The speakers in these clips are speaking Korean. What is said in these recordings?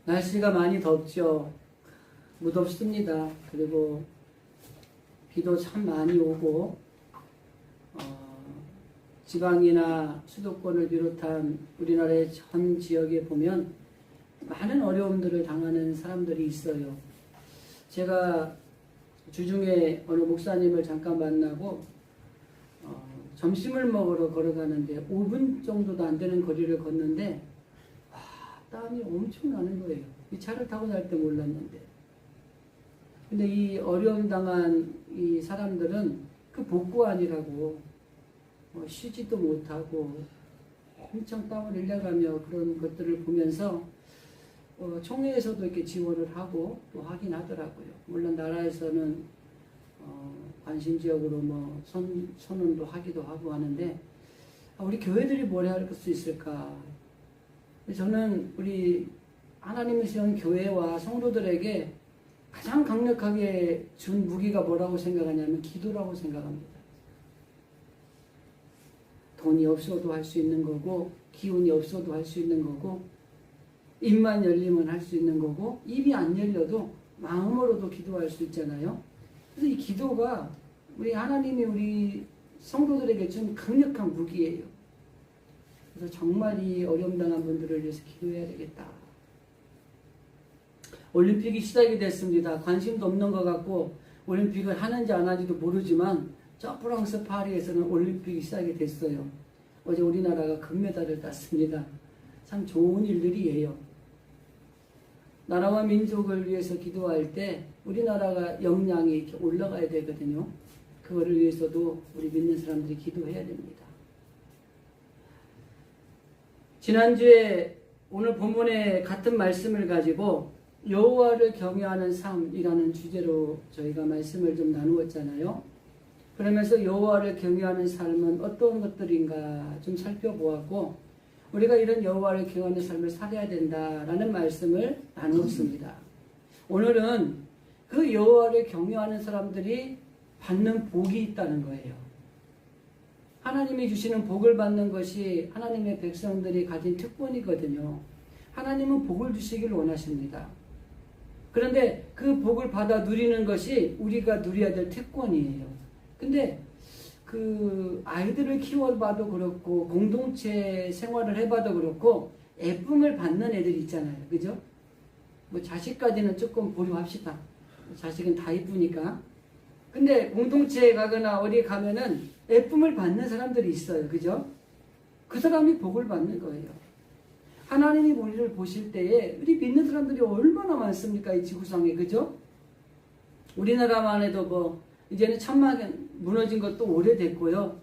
날씨가 많이 덥죠. 무덥습니다. 그리고 비도 참 많이 오고 지방이나 수도권을 비롯한 우리나라의 전 지역에 보면 많은 어려움들을 당하는 사람들이 있어요. 제가 주중에 어느 목사님을 잠깐 만나고 점심을 먹으러 걸어가는데 5분 정도도 안 되는 거리를 걷는데 땀이 엄청 나는 거예요. 이 차를 타고 날 때 몰랐는데. 근데 이 어려움 당한 이 사람들은 그 복구 아니라고 쉬지도 못하고 엄청 땀을 흘려가며 그런 것들을 보면서 총회에서도 이렇게 지원을 하고 또 하긴 하더라고요. 물론 나라에서는 관심 지역으로 뭐 선언도 하기도 하고 하는데 우리 교회들이 뭘 할 수 있을까? 저는 우리 하나님이 세운 교회와 성도들에게 가장 강력하게 준 무기가 뭐라고 생각하냐면 기도라고 생각합니다. 돈이 없어도 할 수 있는 거고 기운이 없어도 할 수 있는 거고 입만 열리면 할 수 있는 거고 입이 안 열려도 마음으로도 기도할 수 있잖아요. 그래서 이 기도가 우리 하나님이 우리 성도들에게 준 강력한 무기예요. 그래서 정말 이 어려움 당한 분들을 위해서 기도해야 되겠다. 올림픽이 시작이 됐습니다. 관심도 없는 것 같고 올림픽을 하는지 안 하는지도 모르지만 저 프랑스 파리에서는 올림픽이 시작이 됐어요. 어제 우리나라가 금메달을 땄습니다. 참 좋은 일들이에요. 나라와 민족을 위해서 기도할 때 우리나라가 역량이 이렇게 올라가야 되거든요. 그거를 위해서도 우리 믿는 사람들이 기도해야 됩니다. 지난주에 오늘 본문의 같은 말씀을 가지고 여호와를 경외하는 삶이라는 주제로 저희가 말씀을 좀 나누었잖아요. 그러면서 여호와를 경외하는 삶은 어떤 것들인가 좀 살펴보았고 우리가 이런 여호와를 경외하는 삶을 살아야 된다라는 말씀을 나누었습니다. 오늘은 그 여호와를 경외하는 사람들이 받는 복이 있다는 거예요. 하나님이 주시는 복을 받는 것이 하나님의 백성들이 가진 특권이거든요. 하나님은 복을 주시기를 원하십니다. 그런데 그 복을 받아 누리는 것이 우리가 누려야 될 특권이에요. 근데 그 아이들을 키워봐도 그렇고 공동체 생활을 해봐도 그렇고 예쁨을 받는 애들 있잖아요. 그죠? 뭐 자식까지는 조금 보류합시다. 자식은 다 이쁘니까. 근데 공동체에 가거나 어디 가면은 예쁨을 받는 사람들이 있어요. 그죠? 그 사람이 복을 받는 거예요. 하나님이 우리를 보실 때에 우리 믿는 사람들이 얼마나 많습니까? 이 지구상에. 그죠? 우리나라만 해도 뭐 이제는 천만 무너진 것도 오래됐고요.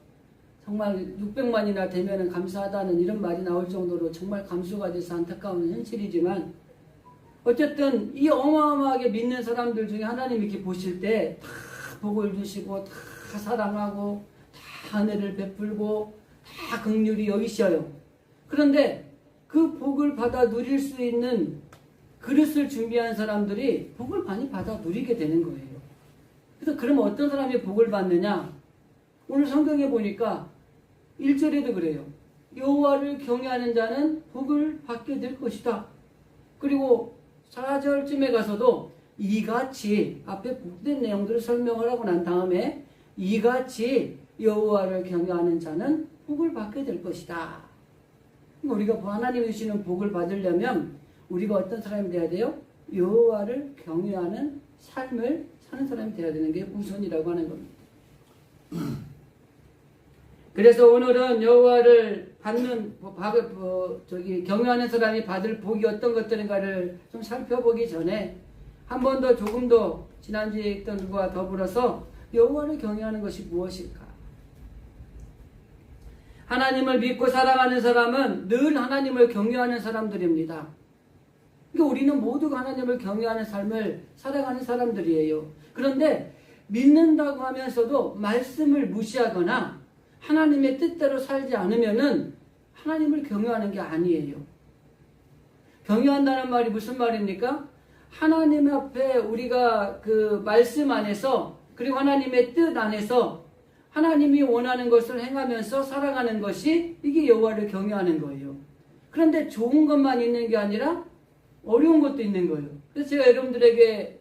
정말 600만이나 되면은 감사하다는 이런 말이 나올 정도로 정말 감수가 돼서 안타까운 현실이지만 어쨌든 이 어마어마하게 믿는 사람들 중에 하나님이 이렇게 보실 때 다 복을 주시고 다 사랑하고 다 은혜를 베풀고 다 긍휼히 여기셔요. 그런데 그 복을 받아 누릴 수 있는 그릇을 준비한 사람들이 복을 많이 받아 누리게 되는 거예요. 그래서 그러면 어떤 사람이 복을 받느냐? 오늘 성경에 보니까 1절에도 그래요. 여호와를 경외하는 자는 복을 받게 될 것이다. 그리고 4절쯤에 가서도 이같이 앞에 복된 내용들을 설명을 하고 난 다음에 이같이 여호와를 경외하는 자는 복을 받게 될 것이다. 우리가 하나님이 주시는 복을 받으려면 우리가 어떤 사람이 돼야 돼요? 여호와를 경외하는 삶을 사는 사람이 돼야 되는 게 우선이라고 하는 겁니다. 그래서 오늘은 여호와를 경외하는 사람이 받을 복이 어떤 것들인가를 좀 살펴보기 전에 한 번 더 조금 더 지난주에 있던 것과 더불어서 여호와를 경외하는 것이 무엇일까? 하나님을 믿고 살아가는 사람은 늘 하나님을 경외하는 사람들입니다. 그러니까 우리는 모두가 하나님을 경외하는 삶을 살아가는 사람들이에요. 그런데 믿는다고 하면서도 말씀을 무시하거나 하나님의 뜻대로 살지 않으면은 하나님을 경외하는 게 아니에요. 경외한다는 말이 무슨 말입니까? 하나님 앞에 우리가 그 말씀 안에서 그리고 하나님의 뜻 안에서 하나님이 원하는 것을 행하면서 살아가는 것이 이게 여호와를 경외하는 거예요. 그런데 좋은 것만 있는 게 아니라 어려운 것도 있는 거예요. 그래서 제가 여러분들에게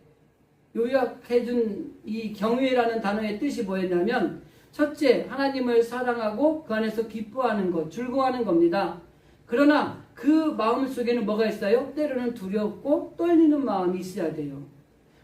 요약해준 이 경외라는 단어의 뜻이 뭐였냐면, 첫째, 하나님을 사랑하고 그 안에서 기뻐하는 것, 즐거워하는 겁니다. 그러나 그 마음 속에는 뭐가 있어요? 때로는 두렵고 떨리는 마음이 있어야 돼요.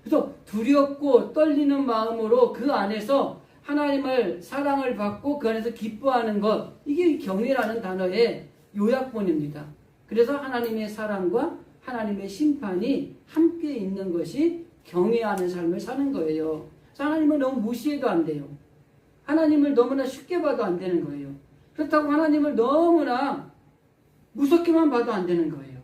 그래서 두렵고 떨리는 마음으로 그 안에서 하나님을 사랑을 받고 그 안에서 기뻐하는 것, 이게 경외라는 단어의 요약본입니다. 그래서 하나님의 사랑과 하나님의 심판이 함께 있는 것이 경외하는 삶을 사는 거예요. 그래서 하나님을 너무 무시해도 안 돼요. 하나님을 너무나 쉽게 봐도 안 되는 거예요. 그렇다고 하나님을 너무나 무섭게만 봐도 안 되는 거예요.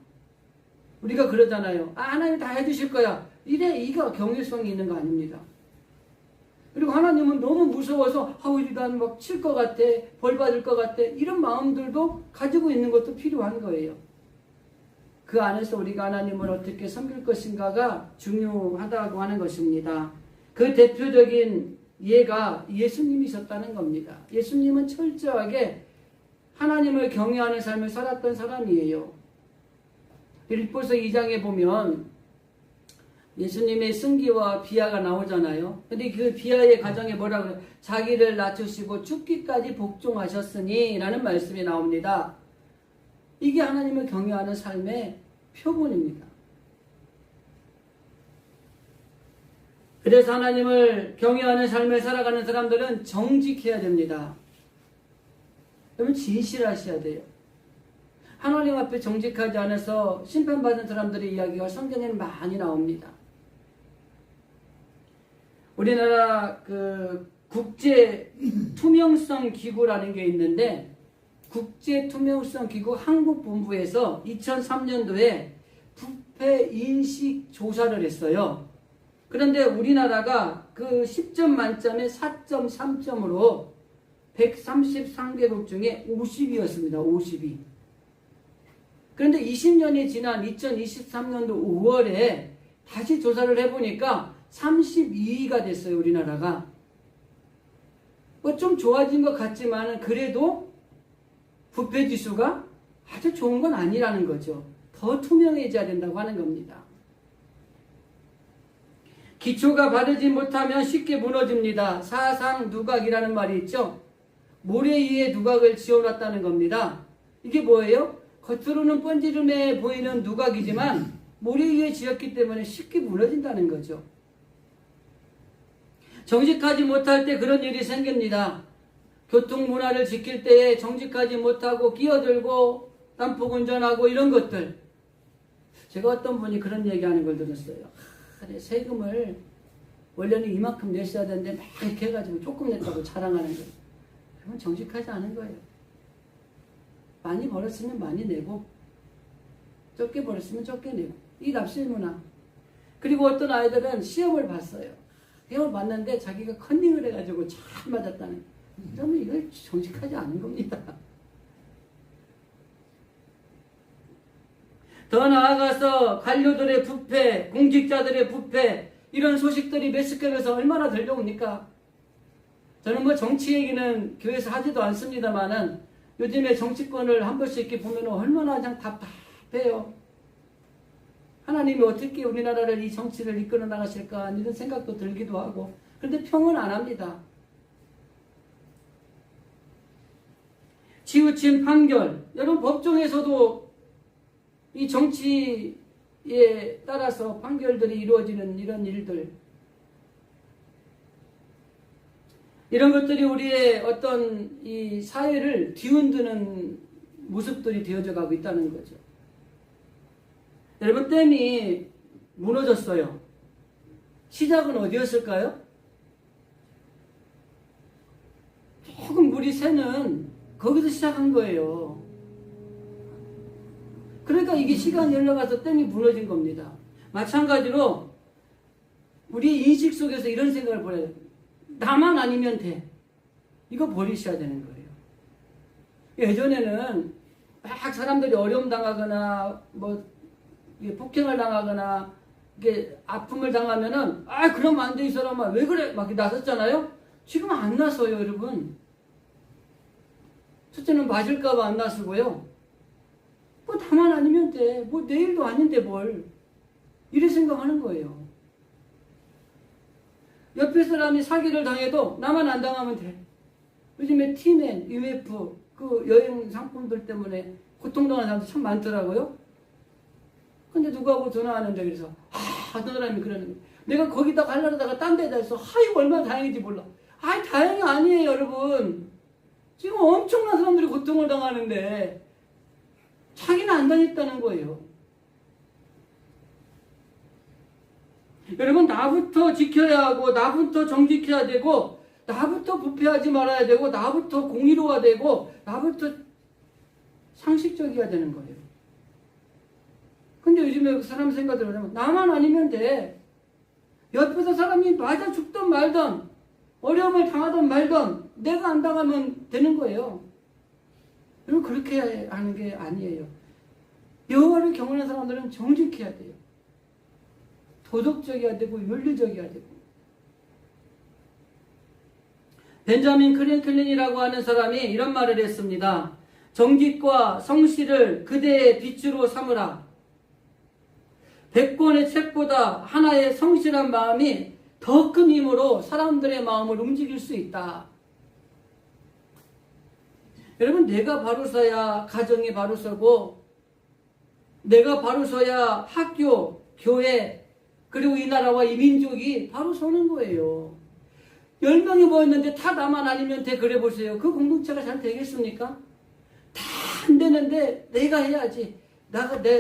우리가 그러잖아요. 하나님 다 해주실 거야. 이거 경외성이 있는 거 아닙니다. 그리고 하나님은 너무 무서워서 우리가 막 칠 것 같아, 벌 받을 것 같아, 이런 마음들도 가지고 있는 것도 필요한 거예요. 그 안에서 우리가 하나님을 어떻게 섬길 것인가가 중요하다고 하는 것입니다. 그 대표적인 예가 예수님이셨다는 겁니다. 예수님은 철저하게 하나님을 경외하는 삶을 살았던 사람이에요. 빌립보서 2장에 보면 예수님의 승기와 비하가 나오잖아요. 근데 그 비하의 가정에 뭐라 그래요? 자기를 낮추시고 죽기까지 복종하셨으니 라는 말씀이 나옵니다. 이게 하나님을 경외하는 삶의 표본입니다. 그래서 하나님을 경외하는 삶을 살아가는 사람들은 정직해야 됩니다. 여러분 진실하셔야 돼요. 하나님 앞에 정직하지 않아서 심판받은 사람들의 이야기가 성경에는 많이 나옵니다. 우리나라 그 국제 투명성 기구라는 게 있는데, 국제 투명성 기구 한국 본부에서 2003년도에 부패 인식 조사를 했어요. 그런데 우리나라가 그 10점 만점에 4.3점으로 133개국 중에 50위였습니다. 50위. 그런데 20년이 지난 2023년도 5월에 다시 조사를 해보니까 32위가 됐어요. 우리나라가. 뭐 좀 좋아진 것 같지만 그래도 부패 지수가 아주 좋은 건 아니라는 거죠. 더 투명해져야 된다고 하는 겁니다. 기초가 바르지 못하면 쉽게 무너집니다. 사상 누각이라는 말이 있죠. 모래 위에 누각을 지어놨다는 겁니다. 이게 뭐예요? 겉으로는 번지름해 보이는 누각이지만 모래 위에 지었기 때문에 쉽게 무너진다는 거죠. 정직하지 못할 때 그런 일이 생깁니다. 교통문화를 지킬 때에 정직하지 못하고 끼어들고 난폭운전하고 이런 것들. 제가 어떤 분이 그런 얘기하는 걸 들었어요. 세금을 원래는 이만큼 냈어야 되는데 막 이렇게 해가지고 조금 냈다고 자랑하는 거예요. 그건 정직하지 않은 거예요. 많이 벌었으면 많이 내고 적게 벌었으면 적게 내고, 이 납실문화. 그리고 어떤 아이들은 시험을 봤어요. 시험을 봤는데 자기가 컨닝을 해가지고 잘 맞았다는 거예요. 그러면 이거 정직하지 않은 겁니다. 더 나아가서 관료들의 부패, 공직자들의 부패, 이런 소식들이 매스컴에서 얼마나 들려옵니까? 저는 뭐 정치 얘기는 교회에서 하지도 않습니다만은 요즘에 정치권을 한 번씩 이렇게 보면 얼마나 그냥 답답해요. 하나님이 어떻게 우리나라를 이 정치를 이끌어 나가실까 이런 생각도 들기도 하고, 그런데 평은 안 합니다. 치우친 판결, 여러분 법정에서도 이 정치에 따라서 판결들이 이루어지는 이런 일들, 이런 것들이 우리의 어떤 이 사회를 뒤흔드는 모습들이 되어져 가고 있다는 거죠. 여러분, 댐이 무너졌어요. 시작은 어디였을까요? 조금 물이 새는 거기서 시작한 거예요. 그러니까 이게 시간이 흘러가서 댐이 무너진 겁니다. 마찬가지로 우리 인식 속에서 이런 생각을 버려야 돼요. 나만 아니면 돼. 이거 버리셔야 되는 거예요. 예전에는 막 사람들이 어려움 당하거나 뭐 폭행을 당하거나 이게 아픔을 당하면은 그러면 안 돼 이 사람아 왜 그래 막 나섰잖아요. 지금 안 나서요, 여러분. 첫째는 맞을까봐 안 나서고요. 뭐 다만 아니면 돼. 뭐 내일도 아닌데 뭘. 이래 생각하는 거예요. 옆에 사람이 사기를 당해도 나만 안 당하면 돼. 요즘에 티맨, UF 그 여행 상품들 때문에 고통당하는 사람들 참 많더라고요. 근데 누구하고 전화하는데 그래서 어떤 사람이 그러는 거예요. 내가 거기다 가려다가 딴 데다 해서 이거 얼마나 다행인지 몰라. 다행이 아니에요, 여러분. 지금 엄청난 사람들이 고통을 당하는데 자기는 안 당했다는 거예요. 여러분, 나부터 지켜야 하고 나부터 정직해야 되고 나부터 부패하지 말아야 되고 나부터 공의로워야 되고 나부터 상식적이어야 되는 거예요. 근데 요즘에 사람 생각을 하면 나만 아니면 돼. 옆에서 사람이 맞아 죽든 말든 어려움을 당하든 말든 내가 안 당하면 되는 거예요. 여러분, 그렇게 하는 게 아니에요. 여호와를 경외하는 사람들은 정직해야 돼요. 도덕적이어야 되고 윤리적이어야 되고. 벤자민 크랭클린이라고 하는 사람이 이런 말을 했습니다. 정직과 성실을 그대의 빛으로 삼으라. 100권의 책보다 하나의 성실한 마음이 더 큰 힘으로 사람들의 마음을 움직일 수 있다. 여러분, 내가 바로 서야 가정이 바로 서고 내가 바로 서야 학교, 교회, 그리고 이 나라와 이 민족이 바로 서는 거예요. 10명이 모였는데 다 나만 아니면 돼. 그래 보세요. 그 공동체가 잘 되겠습니까? 다 안 되는데 내가 해야지.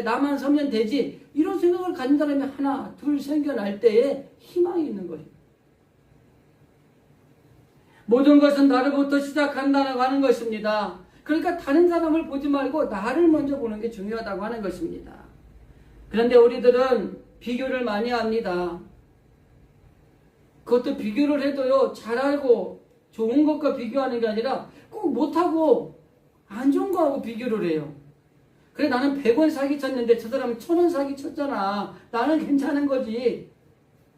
나만 서면 되지. 이런 생각을 가진 사람이 하나, 둘 생겨날 때에 희망이 있는 거예요. 모든 것은 나로부터 시작한다고 하는 것입니다. 그러니까 다른 사람을 보지 말고 나를 먼저 보는 게 중요하다고 하는 것입니다. 그런데 우리들은 비교를 많이 합니다. 그것도 비교를 해도요, 잘 알고 좋은 것과 비교하는 게 아니라 꼭 못하고 안 좋은 거하고 비교를 해요. 그래, 나는 100원 사기 쳤는데 저 사람은 1000원 사기 쳤잖아. 나는 괜찮은 거지.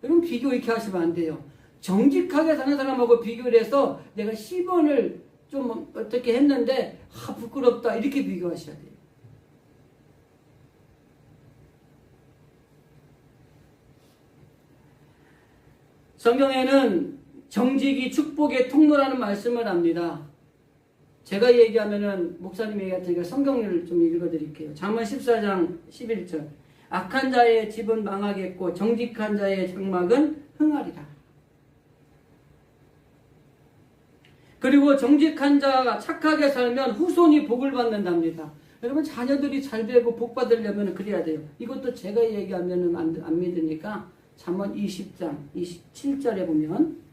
여러분, 비교 이렇게 하시면 안 돼요. 정직하게 사는 사람하고 비교를 해서 내가 10원을 좀 어떻게 했는데 부끄럽다, 이렇게 비교하셔야 돼요. 성경에는 정직이 축복의 통로라는 말씀을 합니다. 제가 얘기하면은 목사님이 얘기하니까 성경을 좀 읽어드릴게요. 잠언 14장 11절. 악한 자의 집은 망하겠고 정직한 자의 장막은 흥하리라. 그리고 정직한 자가 착하게 살면 후손이 복을 받는답니다. 여러분, 자녀들이 잘 되고 복 받으려면 그래야 돼요. 이것도 제가 얘기하면 안 믿으니까 잠언 20장 27절에 보면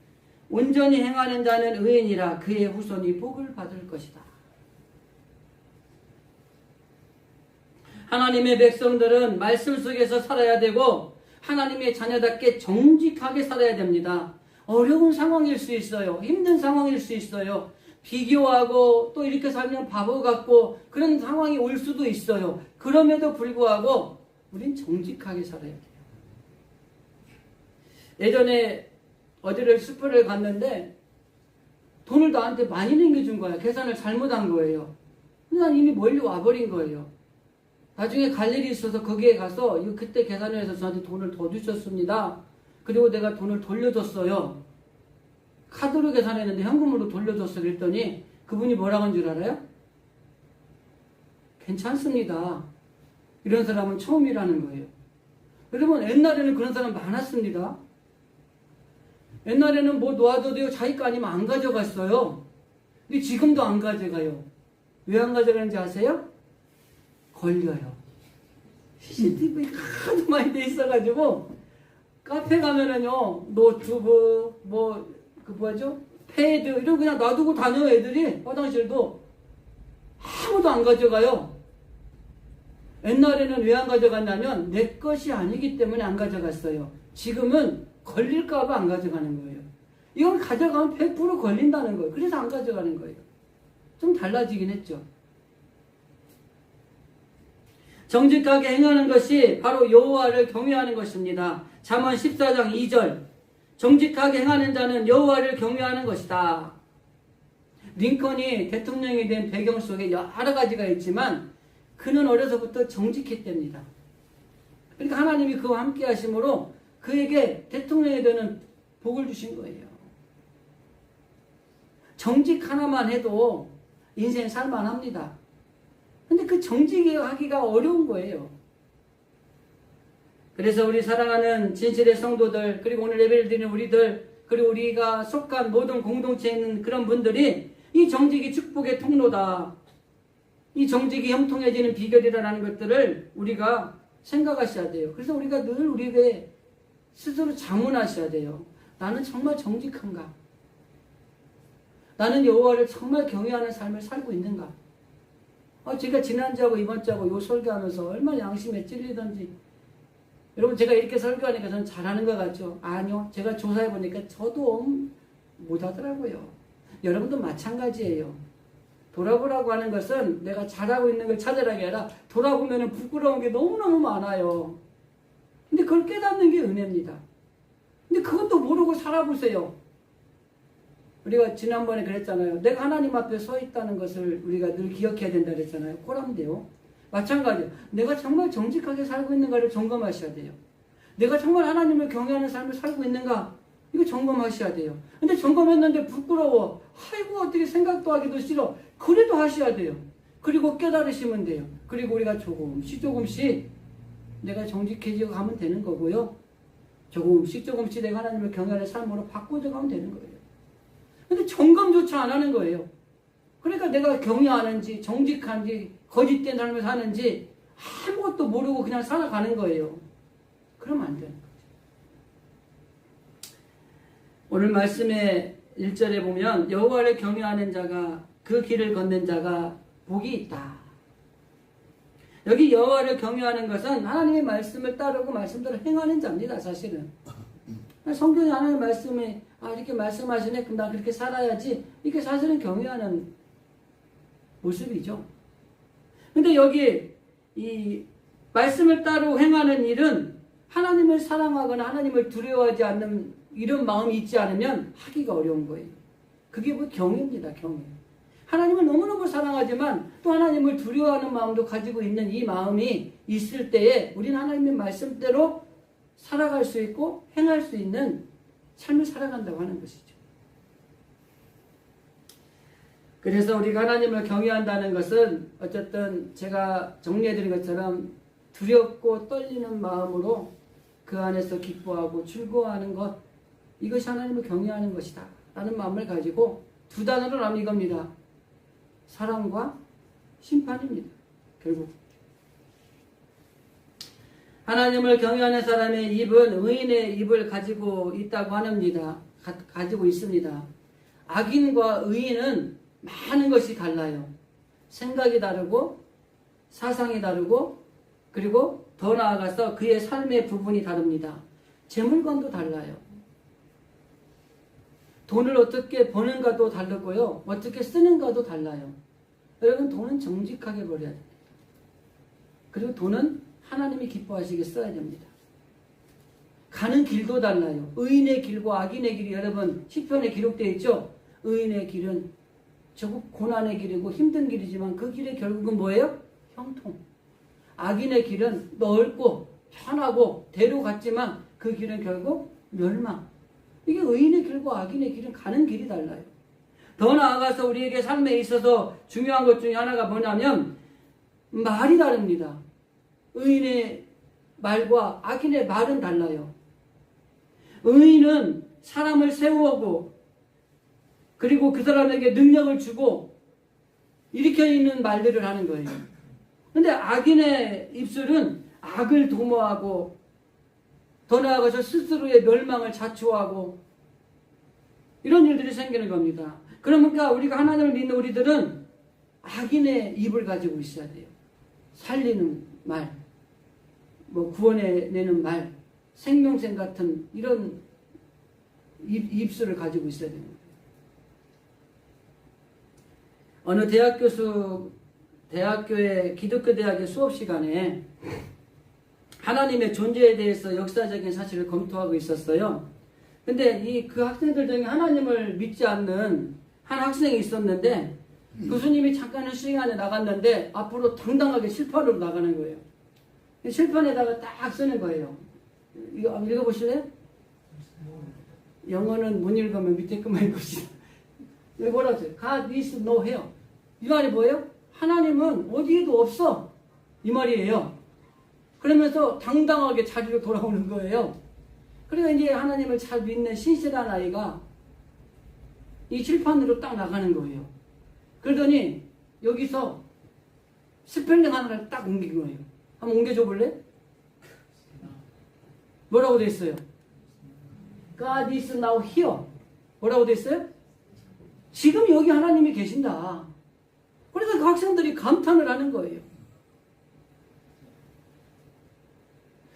온전히 행하는 자는 의인이라 그의 후손이 복을 받을 것이다. 하나님의 백성들은 말씀 속에서 살아야 되고 하나님의 자녀답게 정직하게 살아야 됩니다. 어려운 상황일 수 있어요. 힘든 상황일 수 있어요. 비교하고 또 이렇게 살면 바보 같고 그런 상황이 올 수도 있어요. 그럼에도 불구하고 우린 정직하게 살아야 돼요. 예전에 어디를 슈퍼를 갔는데 돈을 나한테 많이 남겨준 거야. 계산을 잘못한 거예요. 근데 난 이미 멀리 와버린 거예요. 나중에 갈 일이 있어서 거기에 가서 그때 계산을 해서 저한테 돈을 더 주셨습니다. 그리고 내가 돈을 돌려줬어요. 카드로 계산했는데 현금으로 돌려줬어. 그랬더니 그분이 뭐라고 한 줄 알아요? 괜찮습니다. 이런 사람은 처음이라는 거예요. 여러분, 옛날에는 그런 사람 많았습니다. 옛날에는 뭐 놓아둬도 자기 거 아니면 안 가져갔어요. 근데 지금도 안 가져가요. 왜 안 가져가는지 아세요? 걸려요. CCTV 하도 많이 돼 있어가지고 카페 가면은요, 노트북, 패드 이런 거 그냥 놔두고 다녀요. 애들이 화장실도 아무도 안 가져가요. 옛날에는 왜 안 가져갔냐면 내 것이 아니기 때문에 안 가져갔어요. 지금은 걸릴까봐 안 가져가는 거예요. 이건 가져가면 100% 걸린다는 거예요. 그래서 안 가져가는 거예요. 좀 달라지긴 했죠. 정직하게 행하는 것이 바로 여호와를 경외하는 것입니다. 잠언 14장 2절. 정직하게 행하는 자는 여호와를 경외하는 것이다. 링컨이 대통령이 된 배경 속에 여러 가지가 있지만 그는 어려서부터 정직했답니다. 그러니까 하나님이 그와 함께 하심으로 그에게 대통령이 되는 복을 주신 거예요. 정직 하나만 해도 인생 살만합니다. 근데 그 정직하기가 어려운 거예요. 그래서 우리 사랑하는 진실의 성도들, 그리고 오늘 예배를 드리는 우리들, 그리고 우리가 속한 모든 공동체에 있는 그런 분들이 이 정직이 축복의 통로다, 이 정직이 형통해지는 비결이라는 것들을 우리가 생각하셔야 돼요. 그래서 우리가 늘 우리에게 스스로 자문하셔야 돼요. 나는 정말 정직한가? 나는 여호와를 정말 경외하는 삶을 살고 있는가? 제가 지난주하고 이번주하고 요 설교하면서 얼마나 양심에 찔리던지. 여러분, 제가 이렇게 설교하니까 저는 잘하는 것 같죠? 아니요. 제가 조사해보니까 저도 못하더라고요. 여러분도 마찬가지예요. 돌아보라고 하는 것은 내가 잘하고 있는 걸 찾으라는 게 아니라 돌아보면 부끄러운 게 너무너무 많아요. 근데 그걸 깨닫는 게 은혜입니다. 근데 그것도 모르고 살아보세요. 우리가 지난번에 그랬잖아요. 내가 하나님 앞에 서 있다는 것을 우리가 늘 기억해야 된다 그랬잖아요. 코람데요. 마찬가지예요. 내가 정말 정직하게 살고 있는가를 점검하셔야 돼요. 내가 정말 하나님을 경외하는 삶을 살고 있는가? 이거 점검하셔야 돼요. 근데 점검했는데 부끄러워. 아이고, 어떻게 생각도 하기도 싫어. 그래도 하셔야 돼요. 그리고 깨달으시면 돼요. 그리고 우리가 조금씩 내가 정직해지고 가면 되는 거고요. 조금씩 내가 하나님을 경외하는 삶으로 바꿔져 가면 되는 거예요. 근데 점검조차 안 하는 거예요. 그러니까 내가 경외하는지 정직한지 거짓된 삶을 사는지 아무것도 모르고 그냥 살아가는 거예요. 그러면 안 되는 거죠. 오늘 말씀의 1절에 보면 여호와를 경외하는 자가 그 길을 걷는 자가 복이 있다. 여기 여호와를 경외하는 것은 하나님의 말씀을 따르고 말씀대로 행하는 자입니다. 사실은 성경에 하나님의 말씀에 이렇게 말씀하시네, 그럼 나 그렇게 살아야지, 이게 사실은 경외하는 모습이죠. 근데 여기 이 말씀을 따르고 행하는 일은 하나님을 사랑하거나 하나님을 두려워하지 않는 이런 마음이 있지 않으면 하기가 어려운 거예요. 그게 뭐 경외입니다. 경외. 하나님을 너무너무 사랑하지만 또 하나님을 두려워하는 마음도 가지고 있는 이 마음이 있을 때에 우리는 하나님의 말씀대로 살아갈 수 있고 행할 수 있는 삶을 살아간다고 하는 것이죠. 그래서 우리가 하나님을 경외한다는 것은 어쨌든 제가 정리해드린 것처럼 두렵고 떨리는 마음으로 그 안에서 기뻐하고 즐거워하는 것, 이것이 하나님을 경외하는 것이다 라는 마음을 가지고 두 단어로 나면 이겁니다. 사랑과 심판입니다. 결국 하나님을 경외하는 사람의 입은 의인의 입을 가지고 있다고 합니다. 가지고 있습니다. 악인과 의인은 많은 것이 달라요. 생각이 다르고 사상이 다르고 그리고 더 나아가서 그의 삶의 부분이 다릅니다. 재물관도 달라요. 돈을 어떻게 버는가도 다르고요. 어떻게 쓰는가도 달라요. 여러분, 돈은 정직하게 벌어야 됩니다. 그리고 돈은 하나님이 기뻐하시게 써야 됩니다. 가는 길도 달라요. 의인의 길과 악인의 길이 여러분 시편에 기록되어 있죠. 의인의 길은 조금 고난의 길이고 힘든 길이지만 그 길의 결국은 뭐예요? 형통. 악인의 길은 넓고 편하고 대로 같지만 그 길은 결국 멸망. 이게 의인의 길과 악인의 길은 가는 길이 달라요. 더 나아가서 우리에게 삶에 있어서 중요한 것 중에 하나가 뭐냐면 말이 다릅니다. 의인의 말과 악인의 말은 달라요. 의인은 사람을 세우고 그리고 그 사람에게 능력을 주고 일으켜 있는 말들을 하는 거예요. 근데 악인의 입술은 악을 도모하고 더 나아가서 스스로의 멸망을 자초하고 이런 일들이 생기는 겁니다. 그러니까 우리가 하나님을 믿는 우리들은 악인의 입을 가지고 있어야 돼요. 살리는 말, 구원해내는 말, 생명샘 같은 이런 입술을 가지고 있어야 됩니다. 어느 대학교의 기독교 대학의 수업 시간에 하나님의 존재에 대해서 역사적인 사실을 검토하고 있었어요. 근데 그 학생들 중에 하나님을 믿지 않는 한 학생이 있었는데 교수님이 잠깐은 수행안에 나갔는데 앞으로 당당하게 칠판으로 나가는 거예요. 칠판에다가 딱 쓰는 거예요. 이거 한번 읽어보실래요? 영어는 못 읽으면 밑에 것만 읽읍시다. 여기 뭐라고 써요? God is no here. 이 말이 뭐예요? 하나님은 어디에도 없어. 이 말이에요. 그러면서 당당하게 자리로 돌아오는 거예요. 그리고 이제 하나님을 잘 믿는 신실한 아이가 이 칠판으로 딱 나가는 거예요. 그러더니 여기서 스펠링 하나를 딱 옮긴 거예요. 한번 옮겨줘 볼래? 뭐라고 돼 있어요? God is now here. 뭐라고 돼 있어요? 지금 여기 하나님이 계신다. 그래서 그 학생들이 감탄을 하는 거예요.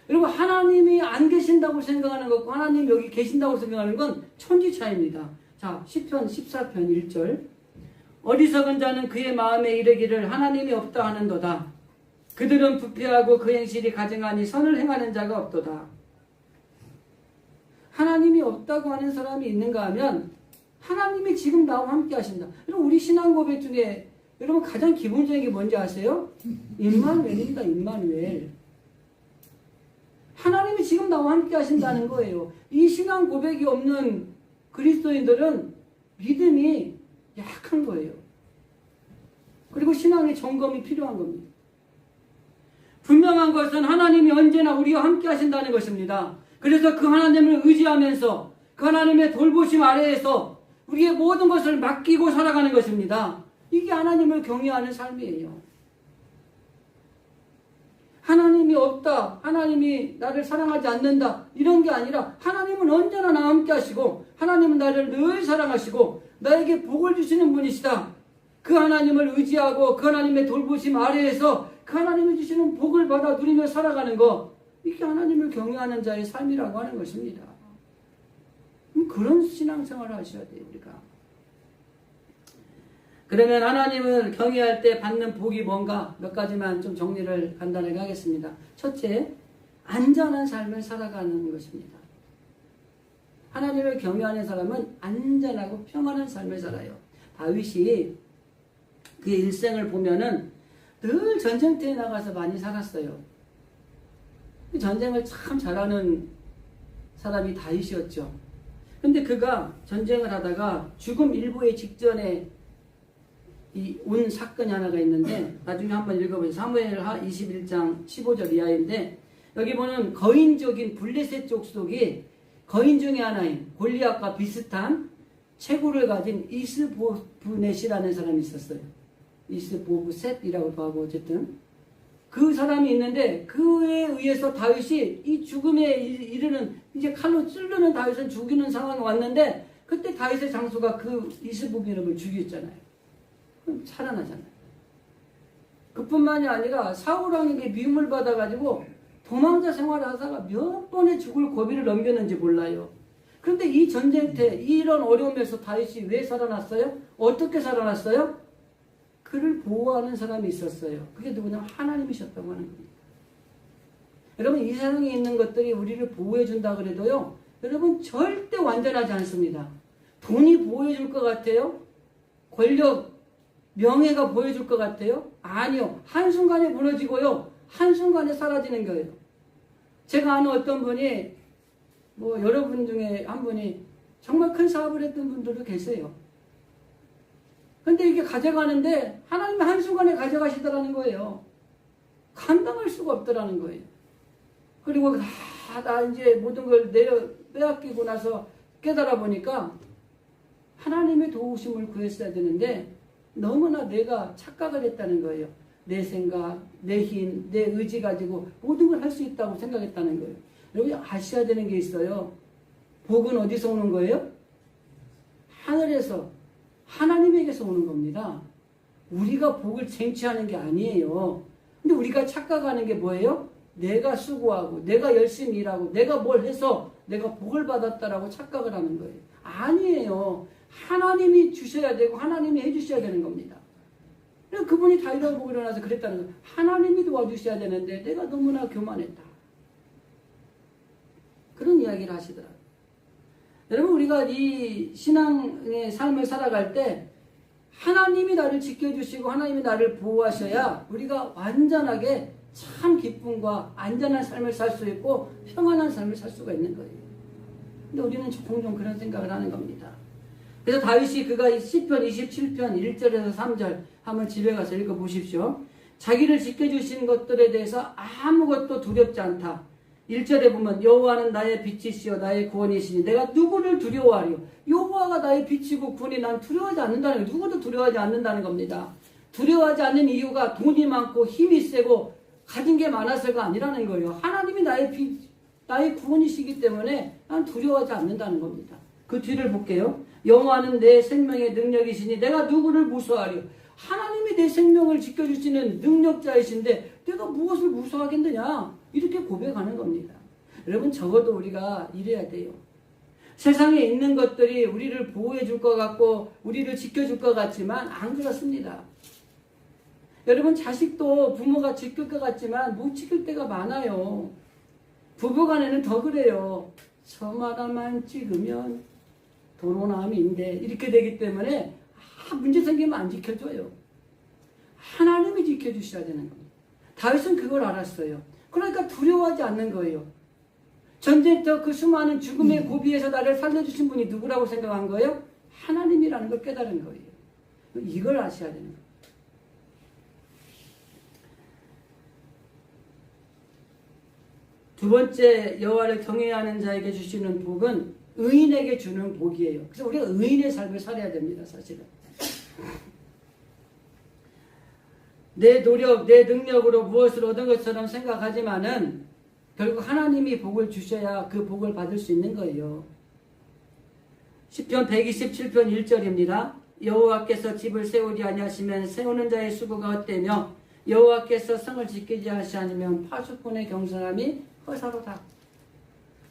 여러분, 하나님이 안 계신다고 생각하는 것과 하나님 여기 계신다고 생각하는 건 천지 차이입니다. 자, 시편 14편 1절. 어리석은 자는 그의 마음에 이르기를 하나님이 없다 하는도다. 그들은 부패하고 그 행실이 가증하니 선을 행하는 자가 없도다. 하나님이 없다고 하는 사람이 있는가 하면 하나님이 지금 나와 함께 하신다. 여러분, 우리 신앙 고백 중에 여러분 가장 기본적인 게 뭔지 아세요? 임마누엘입니다. 임마누엘. 하나님이 지금 나와 함께 하신다는 거예요. 이 신앙 고백이 없는 그리스도인들은 믿음이 약한 거예요. 그리고 신앙의 점검이 필요한 겁니다. 분명한 것은 하나님이 언제나 우리와 함께 하신다는 것입니다. 그래서 그 하나님을 의지하면서 그 하나님의 돌보심 아래에서 우리의 모든 것을 맡기고 살아가는 것입니다. 이게 하나님을 경외하는 삶이에요. 하나님이 없다, 하나님이 나를 사랑하지 않는다, 이런 게 아니라 하나님은 언제나 나와 함께 하시고 하나님은 나를 늘 사랑하시고 나에게 복을 주시는 분이시다. 그 하나님을 의지하고 그 하나님의 돌보심 아래에서 그 하나님이 주시는 복을 받아 누리며 살아가는 것, 이게 하나님을 경외하는 자의 삶이라고 하는 것입니다. 그런 신앙생활을 하셔야 돼요, 우리가. 그러면 하나님을 경외할 때 받는 복이 뭔가 몇 가지만 좀 정리를 간단하게 하겠습니다. 첫째, 안전한 삶을 살아가는 것입니다. 하나님을 경외하는 사람은 안전하고 평안한 삶을 살아요. 다윗이 그의 일생을 보면은 늘 전쟁터에 나가서 많이 살았어요. 전쟁을 참 잘하는 사람이 다윗이었죠. 근데 그가 전쟁을 하다가 죽음 일부의 직전에 온 사건이 하나가 있는데 나중에 한번 읽어보세요. 사무엘하 21장 15절 이하인데 여기 보면 거인족인 블레셋 족속이 거인 중에 하나인 골리앗과 비슷한 체구를 가진 이스보브넷이라는 사람이 있었어요. 이스보브셋이라고도 하고 어쨌든 그 사람이 있는데 그에 의해서 다윗이 이 죽음에 이르는 이제 칼로 찌르는 다윗을 죽이는 상황이 왔는데 그때 다윗의 장수가 그 이스보브넷을 죽였잖아요. 그럼 살아나잖아요. 그뿐만이 아니라 사울왕에게 미움을 받아가지고 도망자 생활을 하다가 몇 번의 죽을 고비를 넘겼는지 몰라요. 그런데 이 전쟁때 이런 어려움에서 다윗이 왜 살아났어요? 어떻게 살아났어요? 그를 보호하는 사람이 있었어요. 그게 누구냐면 하나님이셨다고 하는 겁니다. 여러분, 이 세상에 있는 것들이 우리를 보호해 준다 그래도요, 여러분 절대 완전하지 않습니다. 돈이 보호해 줄 것 같아요? 권력, 명예가 보여줄 것 같아요? 아니요. 한순간에 무너지고요. 한순간에 사라지는 거예요. 제가 아는 어떤 분이, 여러분 중에 한 분이 정말 큰 사업을 했던 분들도 계세요. 근데 이게 가져가는데 하나님이 한순간에 가져가시더라는 거예요. 감당할 수가 없더라는 거예요. 그리고 나 이제 모든 걸 빼앗기고 나서 깨달아 보니까 하나님의 도우심을 구했어야 되는데 너무나 내가 착각을 했다는 거예요. 내 생각, 내 힘, 내 의지 가지고 모든 걸 할 수 있다고 생각했다는 거예요. 여러분 아셔야 되는 게 있어요. 복은 어디서 오는 거예요? 하늘에서, 하나님에게서 오는 겁니다. 우리가 복을 쟁취하는 게 아니에요. 근데 우리가 착각하는 게 뭐예요? 내가 수고하고 내가 열심히 일하고 내가 뭘 해서 내가 복을 받았다라고 착각을 하는 거예요. 아니에요. 하나님이 주셔야 되고 하나님이 해주셔야 되는 겁니다. 그래서 그분이 다윗을 보고 일어나서 그랬다는 거예요. 하나님이 도와주셔야 되는데 내가 너무나 교만했다. 그런 이야기를 하시더라고요. 여러분, 우리가 이 신앙의 삶을 살아갈 때 하나님이 나를 지켜주시고 하나님이 나를 보호하셔야 우리가 완전하게 참 기쁨과 안전한 삶을 살 수 있고 평안한 삶을 살 수가 있는 거예요. 근데 우리는 종종 그런 생각을 하는 겁니다. 그래서 다윗이 그가 시편 27편 1절에서 3절 한번 집에 가서 읽어보십시오. 자기를 지켜주신 것들에 대해서 아무것도 두렵지 않다. 1절에 보면 여호와는 나의 빛이시여 나의 구원이시니 내가 누구를 두려워하리요. 여호와가 나의 빛이고 구원이 난 두려워하지 않는다는 거예요. 누구도 두려워하지 않는다는 겁니다. 두려워하지 않는 이유가 돈이 많고 힘이 세고 가진 게 많아서가 아니라는 거예요. 하나님이 나의 빛, 나의 구원이시기 때문에 난 두려워하지 않는다는 겁니다. 그 뒤를 볼게요. 여호와는 내 생명의 능력이시니 내가 누구를 무서워하리요. 하나님이 내 생명을 지켜주시는 능력자이신데 내가 무엇을 무서워하겠느냐, 이렇게 고백하는 겁니다. 여러분, 적어도 우리가 이래야 돼요. 세상에 있는 것들이 우리를 보호해 줄 것 같고 우리를 지켜줄 것 같지만 안 그렇습니다. 여러분, 자식도 부모가 지킬 것 같지만 못 지킬 때가 많아요. 부부간에는 더 그래요. 점 하나만 찍으면 도로남인데 이렇게 되기 때문에 문제 생기면 안 지켜줘요. 하나님이 지켜주셔야 되는 겁니다. 다윗은 그걸 알았어요. 그러니까 두려워하지 않는 거예요. 전쟁터 그 수많은 죽음의 고비에서 나를 살려주신 분이 누구라고 생각한 거예요? 하나님이라는 걸 깨달은 거예요. 이걸 아셔야 되는 거예요. 두 번째, 여호와를 경외하는 자에게 주시는 복은 의인에게 주는 복이에요. 그래서 우리가 의인의 삶을 살아야 됩니다. 사실은 내 노력, 내 능력으로 무엇을 얻은 것처럼 생각하지만은 결국 하나님이 복을 주셔야 그 복을 받을 수 있는 거예요. 시편 127편 1절입니다. 여호와께서 집을 세우지 아니하시면 세우는 자의 수고가 헛되며 여호와께서 성을 지키지 아니하시면 파수꾼의 경선함이 허사로다.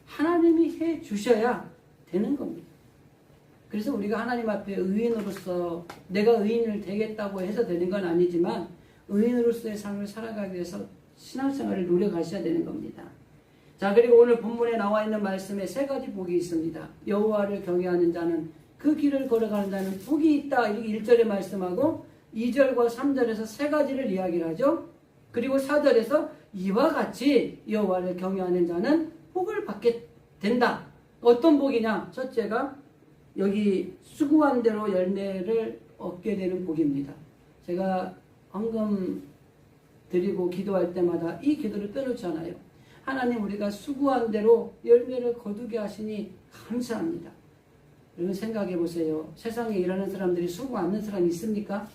하나님이 해 주셔야 되는 겁니다. 그래서 우리가 하나님 앞에 의인으로서 내가 의인을 되겠다고 해서 되는 건 아니지만 의인으로서의 삶을 살아가기 위해서 신앙생활을 노력하셔야 되는 겁니다. 자, 그리고 오늘 본문에 나와 있는 말씀에 세 가지 복이 있습니다. 여호와를 경외하는 자는, 그 길을 걸어가는 자는 복이 있다. 이렇게 1절에 말씀하고 2절과 3절에서 세 가지를 이야기를 하죠. 그리고 4절에서 이와 같이 여호와를 경외하는 자는 복을 받게 된다. 어떤 복이냐? 첫째가 여기 수고한 대로 열매를 얻게 되는 복입니다. 제가 헌금 드리고 기도할 때마다 이 기도를 빼놓지 않아요. 하나님, 우리가 수고한 대로 열매를 거두게 하시니 감사합니다. 여러분, 생각해 보세요. 세상에 일하는 사람들이 수고 않는 사람이 있습니까?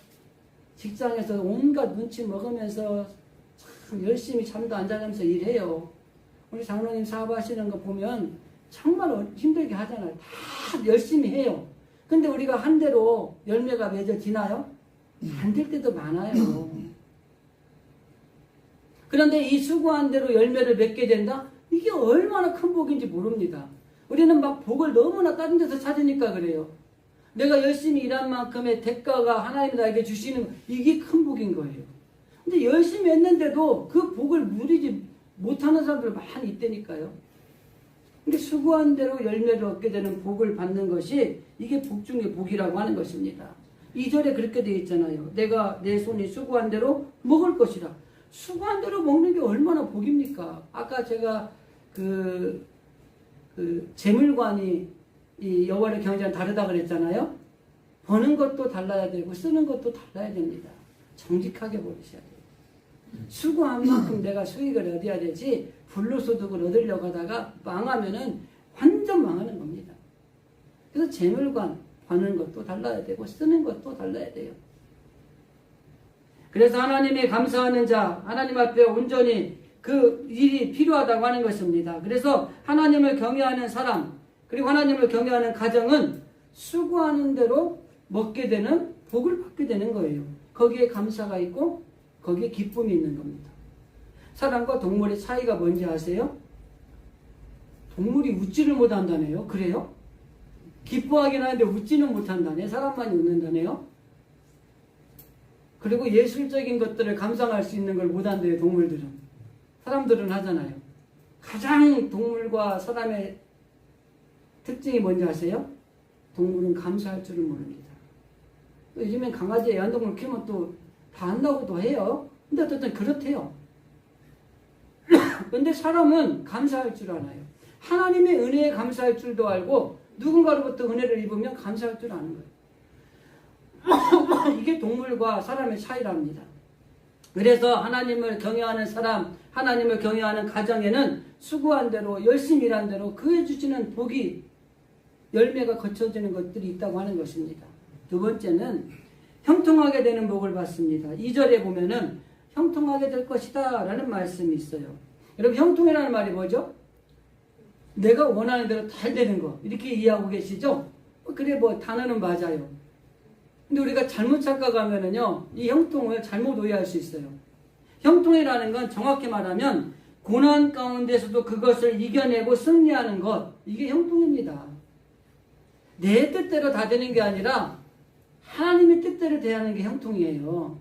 직장에서 온갖 눈치 먹으면서 참 열심히 잠도 안 자면서 일해요. 우리 장로님 사업하시는 거 보면 정말 힘들게 하잖아요. 다 열심히 해요. 근데 우리가 한 대로 열매가 맺어지나요? 안 될 때도 많아요. 그런데 이 수고한 대로 열매를 맺게 된다? 이게 얼마나 큰 복인지 모릅니다. 우리는 막 복을 너무나 다른 데서 찾으니까 그래요. 내가 열심히 일한 만큼의 대가가 하나님이 나에게 주시는, 이게 큰 복인 거예요. 근데 열심히 했는데도 그 복을 누리지 못하는 사람들 많이 있다니까요. 근데 수고한 대로 열매를 얻게 되는 복을 받는 것이 이게 복 중의 복이라고 하는 것입니다. 2절에 그렇게 되어 있잖아요. 내가 내 손이 수고한 대로 먹을 것이라. 수고한 대로 먹는 게 얼마나 복입니까? 아까 제가 그 재물관이 이 여호와를 경외하는 자는 다르다 그랬잖아요. 버는 것도 달라야 되고 쓰는 것도 달라야 됩니다. 정직하게 버리셔야 돼요. 수고한 만큼 내가 수익을 얻어야 되지 불로소득을 얻으려고 하다가 망하면은 완전 망하는 겁니다. 그래서 재물관 버는 것도 달라야 되고 쓰는 것도 달라야 돼요. 그래서 하나님이 감사하는 자, 하나님 앞에 온전히 그 일이 필요하다고 하는 것입니다. 그래서 하나님을 경외하는 사람, 그리고 하나님을 경외하는 가정은 수고하는 대로 먹게 되는 복을 받게 되는 거예요. 거기에 감사가 있고 거기에 기쁨이 있는 겁니다. 사람과 동물의 차이가 뭔지 아세요? 동물이 웃지를 못한다네요. 그래요? 기뻐하긴 하는데 웃지는 못한다네. 사람만이 웃는다네요. 그리고 예술적인 것들을 감상할 수 있는 걸 못한대요. 동물들은. 사람들은 하잖아요. 가장 동물과 사람의 특징이 뭔지 아세요? 동물은 감사할 줄을 모릅니다. 요즘엔 강아지 애완동물 키우면 또 다 한다고도 해요. 근데 어쨌든 그렇대요. 근데 사람은 감사할 줄 알아요. 하나님의 은혜에 감사할 줄도 알고 누군가로부터 은혜를 입으면 감사할 줄 아는 거예요. 이게 동물과 사람의 차이랍니다. 그래서 하나님을 경외하는 사람, 하나님을 경외하는 가정에는 수고한 대로 열심히 일한 대로 그에 주시는 복이 열매가 거쳐지는 것들이 있다고 하는 것입니다. 두 번째는 형통하게 되는 복을 받습니다. 2절에 보면은 형통하게 될 것이다 라는 말씀이 있어요. 여러분 형통이라는 말이 뭐죠? 내가 원하는 대로 잘 되는 거 이렇게 이해하고 계시죠? 그래 뭐 단어는 맞아요. 근데 우리가 잘못 착각하면은요 이 형통을 잘못 오해할 수 있어요. 형통이라는 건 정확히 말하면 고난 가운데서도 그것을 이겨내고 승리하는 것, 이게 형통입니다. 내 뜻대로 다 되는 게 아니라 하나님의 뜻대로 대하는 게 형통이에요.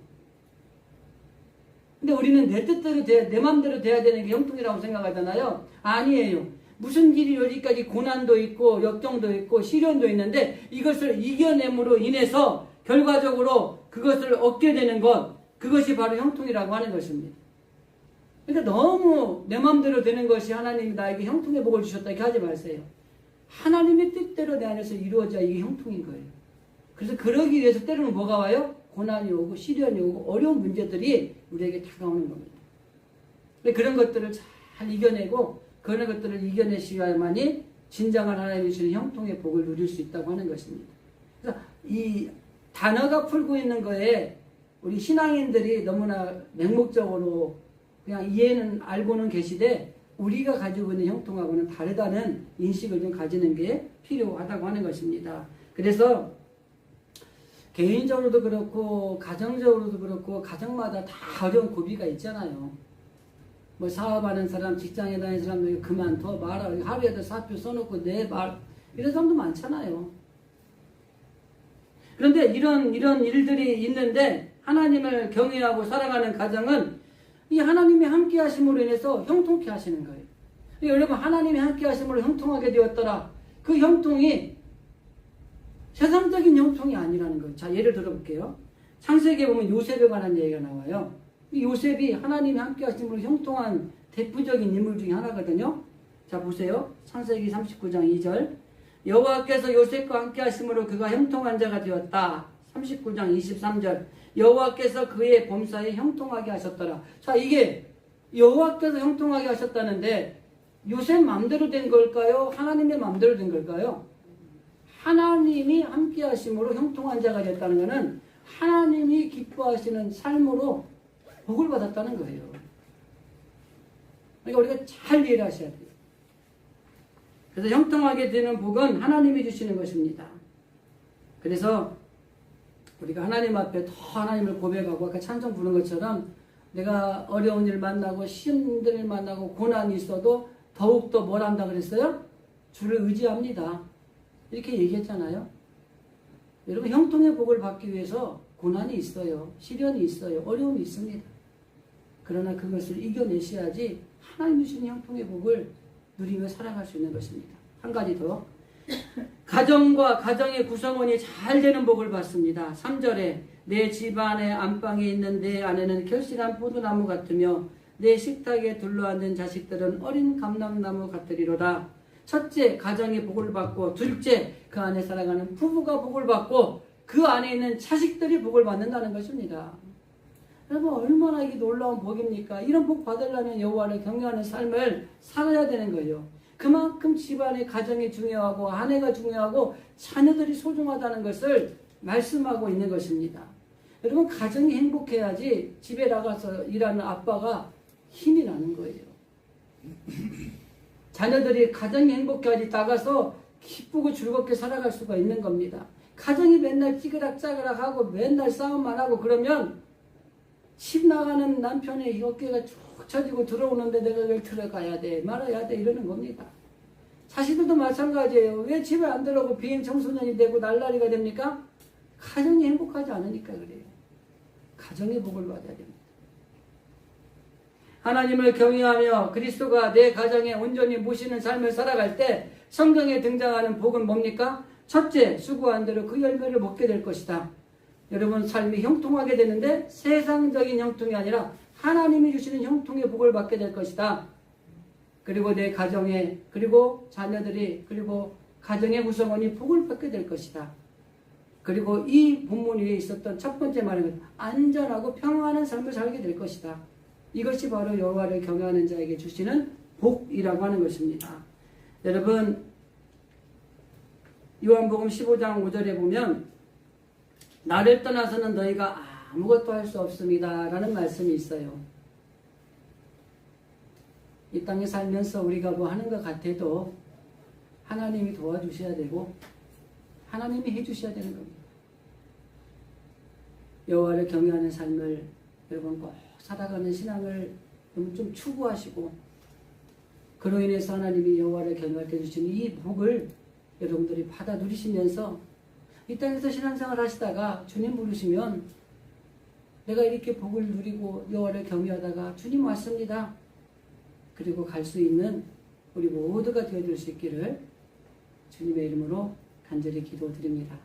근데 우리는 내 뜻대로 내 마음대로 돼야 되는 게 형통이라고 생각하잖아요. 아니에요. 무슨 일이 여기까지 고난도 있고 역경도 있고 시련도 있는데 이것을 이겨냄으로 인해서 결과적으로 그것을 얻게 되는 것, 그것이 바로 형통이라고 하는 것입니다. 그러니까 너무 내 마음대로 되는 것이 하나님이 나에게 형통의 복을 주셨다 이렇게 하지 마세요. 하나님의 뜻대로 내 안에서 이루어져야 이게 형통인 거예요. 그래서 그러기 위해서 때로는 뭐가 와요? 고난이 오고 시련이 오고 어려운 문제들이 우리에게 다가오는 겁니다. 그런 것들을 잘 이겨내고 그런 것들을 이겨내셔야만이 진정한 하나님이 주시는 형통의 복을 누릴 수 있다고 하는 것입니다. 그래서 이 단어가 풀고 있는 거에 우리 신앙인들이 너무나 맹목적으로 그냥 이해는 알고는 계시되 우리가 가지고 있는 형통하고는 다르다는 인식을 좀 가지는 게 필요하다고 하는 것입니다. 그래서 개인적으로도 그렇고 가정적으로도 그렇고 가정마다 다 어려운 고비가 있잖아요. 뭐 사업하는 사람, 직장에 다니는 사람들 그만둬 말아 하루에도 사표 써놓고 내 말 이런 사람도 많잖아요. 그런데 이런 일들이 있는데 하나님을 경외하고 사랑하는 가정은 이 하나님의 함께 하심으로 인해서 형통케 하시는 거예요. 여러분 하나님이 함께 하심으로 형통하게 되었더라. 그 형통이 세상적인 형통이 아니라는 거예요. 자, 예를 들어볼게요. 창세기에 보면 요셉에 관한 얘기가 나와요. 이 요셉이 하나님이 함께 하심으로 형통한 대표적인 인물 중에 하나거든요. 자, 보세요. 창세기 39장 2절. 여호와께서 요셉과 함께 하심으로 그가 형통한 자가 되었다. 39장 23절. 여호와께서 그의 범사에 형통하게 하셨더라. 자, 이게 여호와께서 형통하게 하셨다는데 요셉 마음대로 된 걸까요? 하나님의 마음대로 된 걸까요? 하나님이 함께 하심으로 형통한 자가 됐다는 것은 하나님이 기뻐하시는 삶으로 복을 받았다는 거예요. 그러니까 우리가 잘 이해를 하셔야 돼요. 그래서 형통하게 되는 복은 하나님이 주시는 것입니다. 그래서 우리가 하나님 앞에 더 하나님을 고백하고 아까 찬송 부른 것처럼 내가 어려운 일 만나고 힘든 일 만나고 고난이 있어도 더욱더 뭘 한다 그랬어요? 주를 의지합니다. 이렇게 얘기했잖아요. 여러분 형통의 복을 받기 위해서 고난이 있어요. 시련이 있어요. 어려움이 있습니다. 그러나 그것을 이겨내셔야지 하나님 주신 형통의 복을 누리며 살아갈 수 있는 것입니다. 한 가지 더. 가정과 가정의 구성원이 잘 되는 복을 받습니다. 3절에 내 집안의 안방에 있는 내 아내는 결실한 포도나무 같으며 내 식탁에 둘러앉은 자식들은 어린 감람나무 같으리로다. 첫째, 가정의 복을 받고, 둘째, 그 안에 살아가는 부부가 복을 받고 그 안에 있는 자식들이 복을 받는다는 것입니다. 여러분 얼마나 이게 놀라운 복입니까? 이런 복 받으려면 여호와를 경외하는 삶을 살아야 되는 거예요. 그만큼 집안의 가정이 중요하고 아내가 중요하고 자녀들이 소중하다는 것을 말씀하고 있는 것입니다. 여러분 가정이 행복해야지 집에 나가서 일하는 아빠가 힘이 나는 거예요. 자녀들이 가정이 행복해야지 나가서 기쁘고 즐겁게 살아갈 수가 있는 겁니다. 가정이 맨날 찌그락짜그락하고 맨날 싸움만 하고 그러면 집 나가는 남편의 어깨가 쭉 처지고 들어오는데 내가 왜 들어가야 돼 말아야 돼 이러는 겁니다. 자식들도 마찬가지예요. 왜 집에 안 들어오고 비행 청소년이 되고 날라리가 됩니까? 가정이 행복하지 않으니까 그래요. 가정의 복을 받아야 됩니다. 하나님을 경외하며 그리스도가 내 가정에 온전히 모시는 삶을 살아갈 때 성경에 등장하는 복은 뭡니까? 첫째, 수고한 대로 그 열매를 먹게 될 것이다. 여러분 삶이 형통하게 되는데 세상적인 형통이 아니라 하나님이 주시는 형통의 복을 받게 될 것이다. 그리고 내 가정에, 그리고 자녀들이, 그리고 가정의 구성원이 복을 받게 될 것이다. 그리고 이 본문 위에 있었던 첫 번째 말은 안전하고 평안한 삶을 살게 될 것이다. 이것이 바로 여호와를 경외하는 자에게 주시는 복이라고 하는 것입니다. 여러분, 요한복음 15장 5절에 보면 나를 떠나서는 너희가 아무것도 할 수 없습니다 라는 말씀이 있어요. 이 땅에 살면서 우리가 뭐 하는 것 같아도 하나님이 도와주셔야 되고 하나님이 해주셔야 되는 겁니다. 여호와를 경외하는 삶을 여러분 꼭 살아가는 신앙을 좀 추구하시고, 그로 인해서 하나님이 여호와를 경외할 때 주시는 이 복을 여러분들이 받아 누리시면서 이 땅에서 신앙생활 하시다가 주님 부르시면 내가 이렇게 복을 누리고 여호와를 경외하다가 주님 왔습니다. 그리고 갈 수 있는 우리 모두가 되어줄 수 있기를 주님의 이름으로 간절히 기도드립니다.